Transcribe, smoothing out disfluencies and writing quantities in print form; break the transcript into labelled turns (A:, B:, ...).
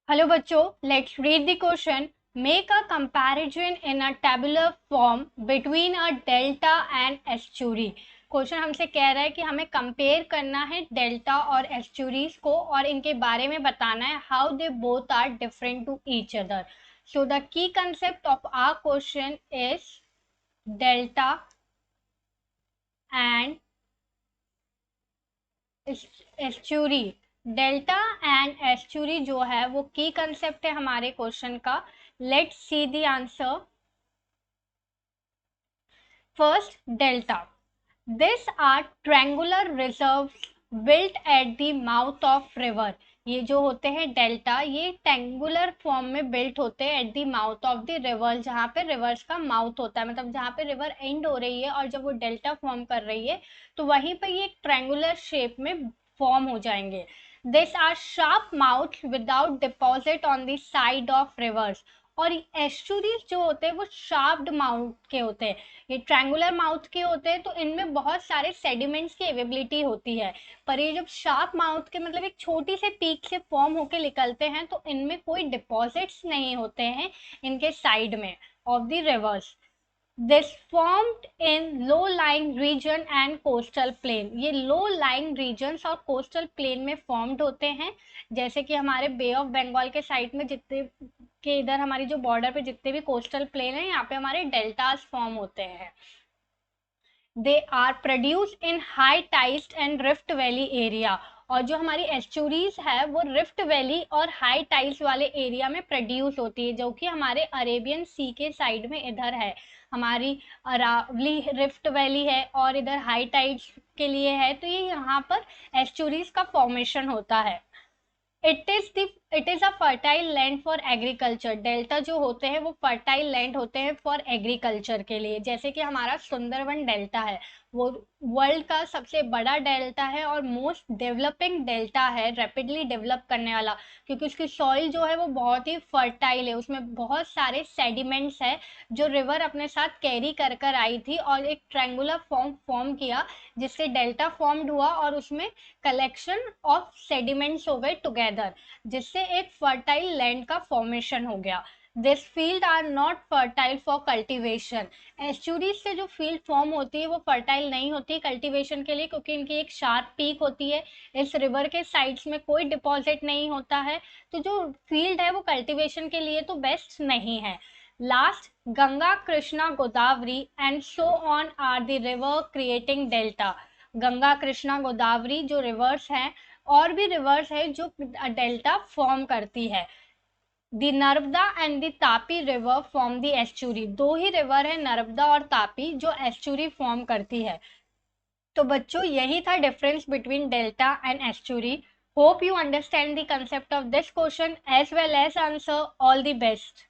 A: Hello बच्चों, let's read the question. Make a comparison in a tabular form between a delta and estuary. Question हमसे कह रहा है कि हमें कंपेयर करना है डेल्टा और एस्चुरीज को और इनके बारे में बताना है how they both are different to each other. So the key concept of our question is delta and estuary. Delta and estuary जो है वो की कंसेप्ट है हमारे क्वेश्चन का. Let's see the answer. First, delta. This are triangular reserves built at the mouth of river. ये जो होते हैं डेल्टा, ये ट्रायंगुलर फॉर्म में बिल्ट होते हैं eight the mouth of the river, जहाँ पे रिवर्स का माउथ होता है, मतलब जहाँ पे रिवर एंड हो रही है और जब वो डेल्टा फॉर्म कर रही है तो वहीं पे ये ट्रायंगुलर शेप में फॉर्म हो जाएंगे. This are sharp mouth without deposit on the side of rivers. और एस्चुरीज जो होते हैं वो शार्प्ड माउथ के होते हैं. ये ट्रायंगुलर माउथ के होते हैं तो इनमें बहुत सारे सेडिमेंट्स की अवेबिलिटी होती है. पर ये जब शार्प माउथ के मतलब एक छोटी से पीक से फॉर्म होके निकलते हैं तो इनमें कोई डिपॉजिट्स नहीं होते हैं इनके साइड में of the rivers. This formed in low lying region and coastal plain. ये लो लाइंग रीजन्स और कोस्टल प्लेन में फॉर्म्ड होते हैं. जैसे कि हमारे बे ऑफ बंगाल के साइड में जितने के इधर हमारी जो बॉर्डर पे जितने भी कोस्टल प्लेन है यहाँ पे हमारे डेल्टास फॉर्म होते हैं. They are produce in high tides and rift valley area. और जो हमारी एस्चुरीज है वो रिफ्ट वैली और हाई टाइल्स वाले एरिया में प्रोड्यूस होती है, जो कि हमारे अरेबियन सी के साइड में इधर है. हमारी अरावली रिफ्ट वैली है और इधर हाई टाइड्स के लिए है, तो ये यहाँ पर एस्चुरीज का फॉर्मेशन होता है. It is a fertile land for agriculture. Delta जो होते हैं वो फर्टाइल लैंड होते हैं फॉर एग्रीकल्चर के लिए. जैसे कि हमारा सुंदरवन डेल्टा है, वो वर्ल्ड का सबसे बड़ा डेल्टा है और मोस्ट डेवलपिंग डेल्टा है, रैपिडली डेवलप करने वाला, क्योंकि उसकी सॉइल जो है वो बहुत ही फर्टाइल है. उसमें बहुत सारे सेडिमेंट्स है जो रिवर अपने साथ कैरी कर कर आई थी और एक ट्रायंगुलर फॉर्म किया, जिससे डेल्टा फॉर्म्ड हुआ और उसमें कलेक्शन ऑफ सेडिमेंट्स हो गए टुगेदर, जिससे एक फर्टाइल लैंड का फॉर्मेशन हो गया. This field are not fertile for cultivation. Estuaries से जो फील्ड फॉर्म होती है वो फर्टाइल नहीं होती कल्टीवेशन के लिए, क्योंकि इनकी एक शार्प पीक होती है. इस रिवर के साइड्स में कोई डिपॉजिट नहीं होता है, तो जो फील्ड है वो कल्टीवेशन के लिए तो बेस्ट नहीं है. Last, Ganga, Krishna, Godavari and so on are the river creating delta. Ganga, Krishna, Godavari जो रिवर्स हैं और भी रिवर्स है जो डेल्टा फॉर्म करती है. The Narmada and the Tapi river form the estuary. दो ही रिवर है, नर्मदा और तापी, जो एस्चुरी फॉर्म करती है. तो बच्चों यही था difference between delta and estuary. Hope you understand the concept of this question as well as answer. All the best.